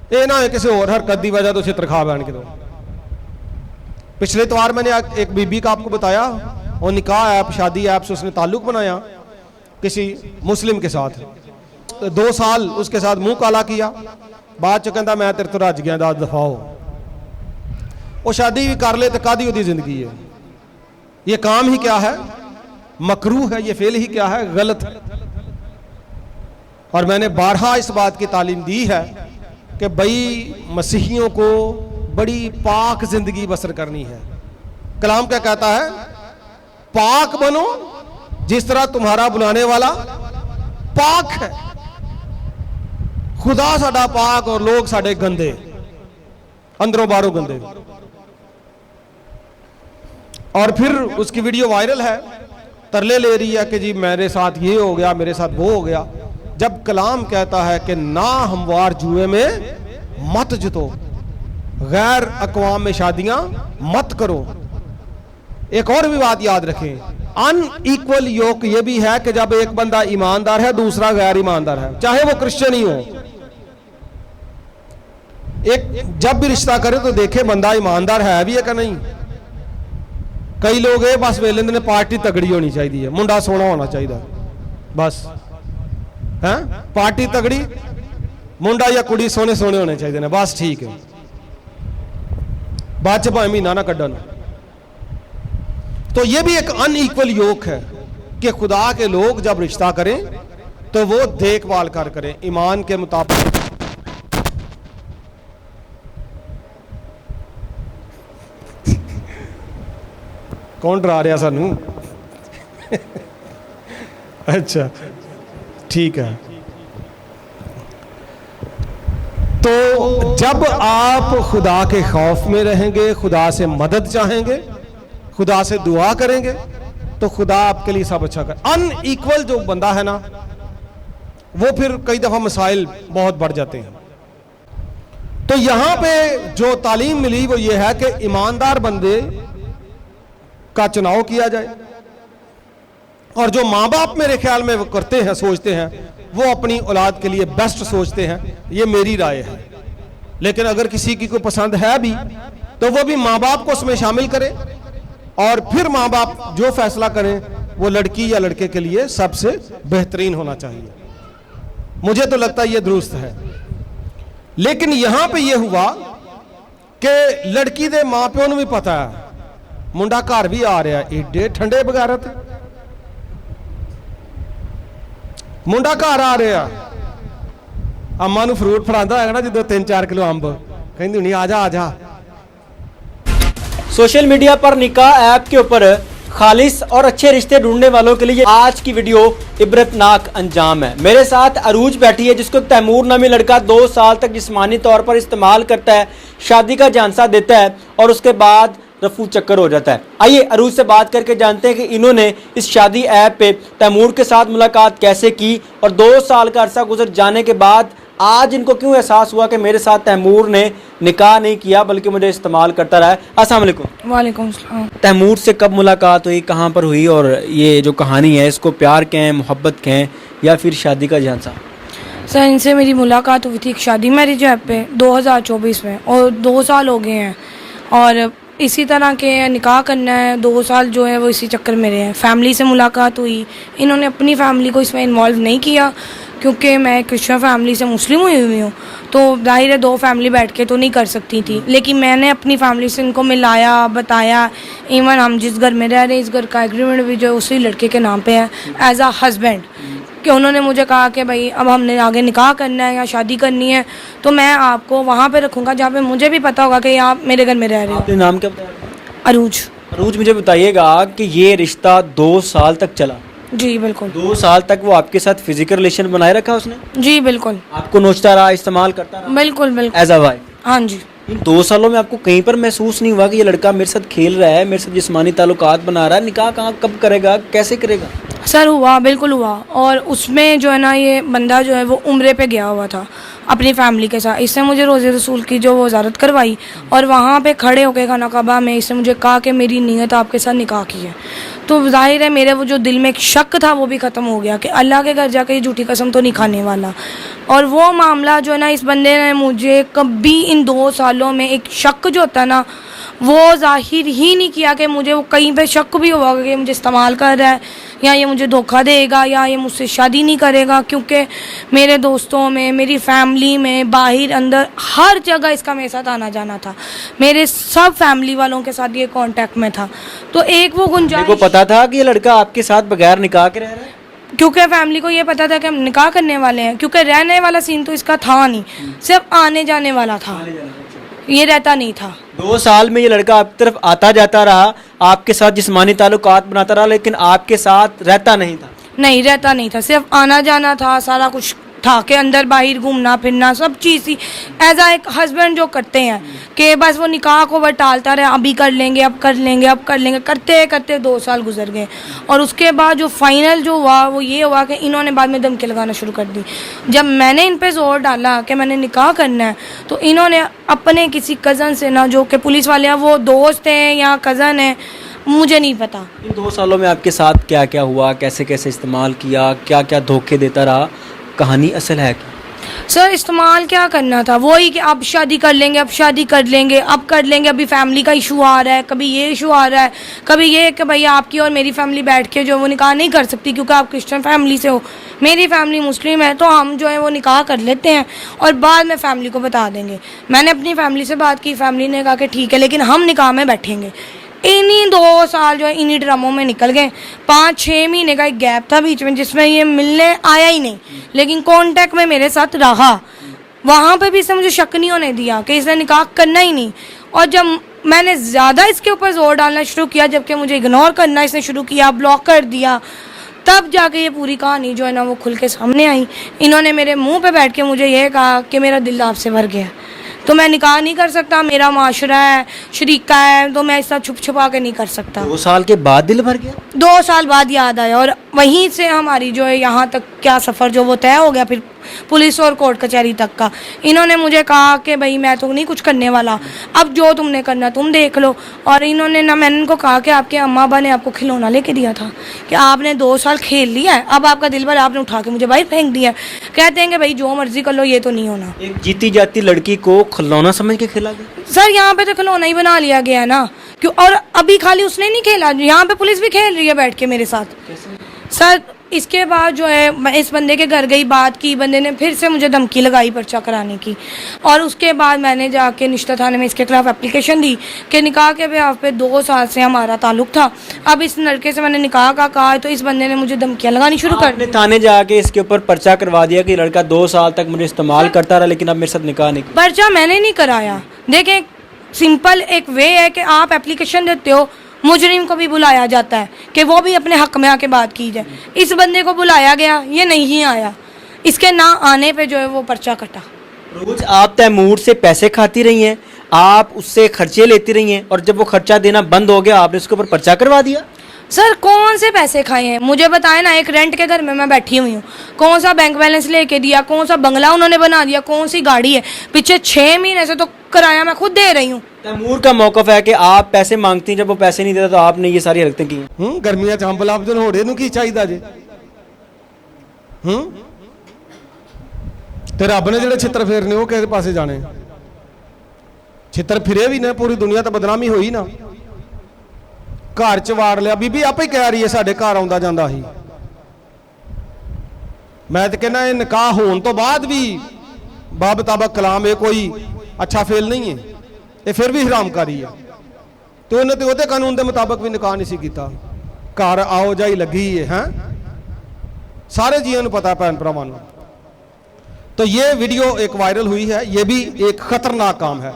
ये ना है किसी और हरकत की वजह तो उसे तनख्वाह बहन के दो। पिछले इतवार मैंने एक बीबी का आपको बताया, और निकाह ऐप, शादी ऐप से उसने ताल्लुक बनाया किसी मुस्लिम के साथ। 2 साल उसके साथ मुंह काला किया, बाद च कहता मैं तेरे तो रज गया, 10 दफा हो। वो शादी भी कर ले तो कादी उदी जिंदगी है। ये काम ही क्या है, मकरूह है, ये फेल ही क्या है, गलत है। और मैंने बारहा इस बात की तालीम दी है कि भाई मसीहियों को बड़ी पाक जिंदगी बसर करनी है। कलाम क्या कहता है, पाक बनो जिस तरह तुम्हारा बुलाने वाला पाक है। खुदा साडा पाक और लोग साडे गंदे, अंदरों बाहरों गंदे। और फिर उसकी वीडियो वायरल है, तरले ले रही है कि जी मेरे साथ ये हो गया, मेरे साथ वो हो गया। जब कलाम कहता है कि ना हमवार जुए में मत जितो, गैर अकवाम में शादियां मत करो। एक और भी बात याद रखें, अनइक्वल योक ये भी है कि जब एक बंदा ईमानदार है दूसरा गैर ईमानदार है, चाहे वो क्रिश्चियन ही हो, एक जब भी रिश्ता करे तो देखे बंदा ईमानदार है भी है कि नहीं। कई लोग ये बस वेले ने पार्टी तगड़ी होनी चाहिए, मुंडा सोना होना चाहिए, बस है पार्टी तगड़ी, मुंडा या कुड़ी सोने सोने होने चाहिए, बस ठीक है, बाद च भावे महीना ना कड्डन। तो ये भी एक अनइक्वल योग है कि खुदा के लोग जब रिश्ता करें तो वो देखभाल कर करें ईमान के मुताबिक। कौन डरा रहा सानू? अच्छा ठीक है। तो जब आप खुदा के खौफ में रहेंगे, खुदा से मदद चाहेंगे, खुदा से दुआ करेंगे, तो खुदा आपके लिए सब अच्छा कर। अनइक्वल जो बंदा है ना, वो फिर कई दफा मसाइल बहुत बढ़ जाते हैं। तो यहां पे जो तालीम मिली वो ये है कि ईमानदार बंदे का चुनाव किया जाए, और जो माँ बाप मेरे ख्याल में वो करते हैं, सोचते हैं, वो अपनी औलाद के लिए बेस्ट सोचते हैं, ये मेरी राय है। लेकिन अगर किसी की कोई पसंद है भी तो वो भी माँ बाप को उसमें शामिल करे, और फिर माँ बाप जो फैसला करें वो लड़की या लड़के के लिए सबसे बेहतरीन होना चाहिए। मुझे तो लगता है ये दुरुस्त है। लेकिन यहां पे ये हुआ कि लड़की दे मां प्यो नूं भी पता है मुंडा घर भी आ रहा, एडे ठंडे बगैरत मुंडा घर आ रहा, अम्मा नूं फ्रूट फड़ांदा है ना जो 3-4 किलो अंब, कहंदी हुणी आ जा आ जा। सोशल मीडिया पर निकाह ऐप के ऊपर खालिस और अच्छे रिश्ते ढूंढने वालों के लिए आज की वीडियो इबरतनाक अंजाम है। मेरे साथ अरूज बैठी है जिसको तैमूर नामी लड़का 2 साल तक जिस्मानी तौर पर इस्तेमाल करता है, शादी का झांसा देता है और उसके बाद रफू चक्कर हो जाता है। आइए अरूज से बात करके जानते हैं कि इन्होंने इस शादी ऐप पे तैमूर के साथ मुलाकात कैसे की और 2 साल का अरसा गुजर जाने के बाद आज इनको क्यों एहसास हुआ कि मेरे साथ तैमूर ने निकाह नहीं किया बल्कि मुझे इस्तेमाल करता रहा है। अस्सलाम वालेकुम। वालेकुम सलाम। तैमूर से कब मुलाकात हुई, कहाँ पर हुई, और ये जो कहानी है इसको प्यार कहें, मोहब्बत कहें या फिर शादी का झांसा? सर इनसे मेरी मुलाकात हुई थी एक शादी मैरिज ऐप पे 2024 में, और 2 साल हो गए हैं, और इसी तरह के निकाह करना है। 2 साल जो है वो इसी चक्कर में रहे हैं। फैमिली से मुलाकात हुई, इन्होंने अपनी फैमिली को इसमें इन्वॉल्व नहीं किया क्योंकि मैं क्रिश्चियन फैमिली से मुस्लिम हुई हूँ, तो जाहिर है 2 फैमिली बैठ के तो नहीं कर सकती थी। लेकिन मैंने अपनी फैमिली से इनको मिलाया, बताया। इवन हम जिस घर में रह रहे हैं इस घर का एग्रीमेंट भी जो है उसी लड़के के नाम पे है एज आ हस्बैंड, कि उन्होंने मुझे कहा कि भाई अब हमने आगे निकाह करना है या शादी करनी है तो मैं आपको वहाँ पे रखूँगा जहाँ पे मुझे भी पता होगा कि आप मेरे घर में रह रहे हो। आपने नाम क्या बताया? अरूज। अरूज, मुझे बताइएगा कि ये रिश्ता 2 साल तक चला? जी बिल्कुल। 2 साल तक वो आपके साथ फिजिकल रिलेशन बनाए रखा उसने? जी बिल्कुल। आपको नोचता रहा, इस्तेमाल करता रहा? बिल्कुल बिल्कुल एज अ वाइफ? हाँ जी। इन 2 सालों में आपको कहीं पर महसूस नहीं हुआ कि ये लड़का मेरे साथ खेल रहा है, मेरे साथ जिस्मानी ताल्लुकात बना रहा है? निकाह कहाँ कब करेगा, कैसे करेगा? सर हुआ, बिल्कुल हुआ। और उसमें जो है ना ये बंदा जो है वो उम्रे पे गया हुआ था अपनी फैमिली के साथ। इससे मुझे रोज़े रसूल की जो वो ज़ियारत करवाई और वहाँ पे खड़े होकर खाना काबा में इसने मुझे कहा कि मेरी नीयत आपके साथ निकाह की है। तो जाहिर है मेरे वो जो दिल में एक शक था वो भी ख़त्म हो गया कि अल्लाह के घर जाकर ये झूठी कसम तो नहीं खाने वाला। और वो मामला जो है ना, इस बंदे ने मुझे कभी इन 2 सालों में एक शक जो होता ना वो जाहिर ही नहीं किया कि मुझे वो कहीं पे शक भी हुआ कि मुझे इस्तेमाल कर रहा है या ये मुझे धोखा देगा या ये मुझसे शादी नहीं करेगा, क्योंकि मेरे दोस्तों में, मेरी फैमिली में, बाहर अंदर हर जगह इसका मेरे साथ आना जाना था। मेरे सब फैमिली वालों के साथ ये कांटेक्ट में था। तो एक वो गुंजाइश, को पता था कि ये लड़का आपके साथ बगैर निकाह के रह रहा है? क्योंकि फैमिली को ये पता था कि हम निकाह करने वाले हैं, क्योंकि रहने वाला सीन तो इसका था नहीं, सिर्फ आने जाने वाला था, ये रहता नहीं था। 2 साल में ये लड़का आपकी तरफ आता जाता रहा, आपके साथ जिस्मानी ताल्लुकात बनाता रहा, लेकिन आपके साथ रहता नहीं था? नहीं, रहता नहीं था, सिर्फ आना जाना था, सारा कुछ था कि अंदर बाहर घूमना फिरना सब चीज़ ही एज आ एक हस्बैंड जो करते हैं कि बस वो निकाह को बस टालता रहे, अभी कर लेंगे, अब कर लेंगे, अब कर लेंगे, करते करते 2 साल गुजर गए। और उसके बाद जो फाइनल जो हुआ वो ये हुआ कि इन्होंने बाद में धमकी लगाना शुरू कर दी। जब मैंने इन पे जोर डाला कि मैंने निकाह करना है तो इन्होंने अपने किसी कज़न से ना, जो कि पुलिस वाले हैं, वो दोस्त हैं या कज़न है, मुझे नहीं पता। इन 2 सालों में आपके साथ क्या क्या हुआ, कैसे कैसे इस्तेमाल किया, क्या क्या धोखे देता रहा, कहानी असल है क्या? सर इस्तेमाल क्या करना था, वही कि अब शादी कर लेंगे, अब शादी कर लेंगे, अब कर लेंगे, अभी फैमिली का इशू आ रहा है, कभी ये इशू आ रहा है, कभी ये कि भैया आपकी और मेरी फैमिली बैठ के जो वो निकाह नहीं कर सकती क्योंकि आप क्रिश्चियन फैमिली से हो, मेरी फैमिली मुस्लिम है, तो हम जो है वो निकाह कर लेते हैं और बाद में फैमिली को बता देंगे। मैंने अपनी फैमिली से बात की, फैमिली ने कहा कि ठीक है, लेकिन हम निकाह में बैठेंगे। इन्हीं 2 साल जो है इन्हीं ड्रामों में निकल गए। 5-6 महीने का एक गैप था बीच में जिसमें ये मिलने आया ही नहीं, लेकिन कांटेक्ट में मेरे साथ रहा। वहाँ पे भी इसने मुझे शक नहीं होने दिया कि इसने निकाह करना ही नहीं। और जब मैंने ज़्यादा इसके ऊपर जोर डालना शुरू किया, जबकि मुझे इग्नोर करना इसने शुरू किया, ब्लॉक कर दिया, तब जाके ये पूरी कहानी जो है ना वो खुल के सामने आई। इन्होंने मेरे मुँह पे बैठ के मुझे ये कहा कि मेरा दिल आपसे भर गया, तो मैं निकाह नहीं कर सकता, मेरा माशरा है, शरीका है, तो मैं इस तरह छुप छुपा के नहीं कर सकता। 2 साल के बाद दिल भर गया? 2 साल बाद याद आया और वहीं से हमारी जो है यहाँ तक क्या सफ़र जो वो तय हो गया, फिर पुलिस और कोर्ट कचहरी तक का। इन्होंने मुझे कहा कि भाई मैं तो नहीं कुछ करने वाला, अब जो तुमने करना तुम देख लो। और इन्होंने ना, मैंने इनको कहा कि आपके अम्मा अब्बा ने आपको खिलौना लेके दिया था कि आपने 2 साल खेल लिया है, अब आपका दिल भर, आपने उठा के मुझे बाहर फेंक दिया। कहते हैं कि भाई जो मर्जी कर लो, ये तो नहीं होना। एक जीती जाती लड़की को खिलौना समझ के खेला गया? सर यहाँ पे तो खिलौना ही बना लिया गया ना, क्यों? और अभी खाली उसने नहीं खेला, यहाँ पे पुलिस भी खेल रही है बैठ के मेरे साथ। सर इसके बाद जो है मैं इस बंदे के घर गई, बात की, बंदे ने फिर से मुझे धमकी लगाई पर्चा कराने की। और उसके बाद मैंने जाके निश्ता थाने में इसके खिलाफ एप्लीकेशन दी कि निकाह के ब्याह पे 2 साल से हमारा ताल्लुक था, अब इस लड़के से मैंने निकाह का कहा तो इस बंदे ने मुझे धमकियाँ लगानी शुरू कर दी। थाने जाके इसके ऊपर पर्चा करवा दिया कि लड़का 2 साल तक मुझे इस्तेमाल करता रहा, लेकिन अब मेरे साथ निकाह नहीं। पर्चा मैंने नहीं कराया। देखें, सिंपल एक वे है कि आप एप्लीकेशन देते हो, मुजरिम को भी बुलाया जाता है कि वो भी अपने हक में आके बात की जाए। इस बंदे को बुलाया गया, ये नहीं आया, इसके ना आने पे जो है वो पर्चा कटा। रोज आप तैमूर से पैसे खाती रही हैं, आप उससे खर्चे लेती रही हैं, और जब वो खर्चा देना बंद हो गया आपने उसके ऊपर पर्चा करवा दिया? सर कौन से पैसे खाए हैं मुझे बताएं ना। एक रेंट के घर में मैं बैठी हुई हूँ, कौन सा बैंक बैलेंस लेके दिया, कौन सा बंगला उन्होंने बना दिया, कौन सी गाड़ी है, पीछे 6 महीने से तो किराया मैं खुद दे रही हूँ। तैमूर का मौकफ है कि आप पैसे मांगती हैं, जब वो पैसे नहीं देता तो आपने ये सारी हरकतें की। गर्मियां च अंब लाभ दिन होड़े नूं की चाहिदा जे ते रब ने जेड़े छित्र फेरने वो किस पासे जाने? छित्र फिरे भी ने, पूरी दुनिया तो बदनामी हुई ना। घर च वाड़ लिया, बीबी आपे कह रही है साडे घर आउंदा जांदा ही। मैं तो कहना ये निकाह होने तो बाद भी बाबताबक कलाम ये कोई अच्छा फेल नहीं है, ये फिर भी हरामकारी है। तो उन्हें तो कानून के मुताबिक भी निकाह नहीं सी कीता। घर आओ जाई लगी है, सारे जियों को पता, भैन भरावां नूं। तो ये वीडियो एक वायरल हुई है, ये भी एक खतरनाक काम है।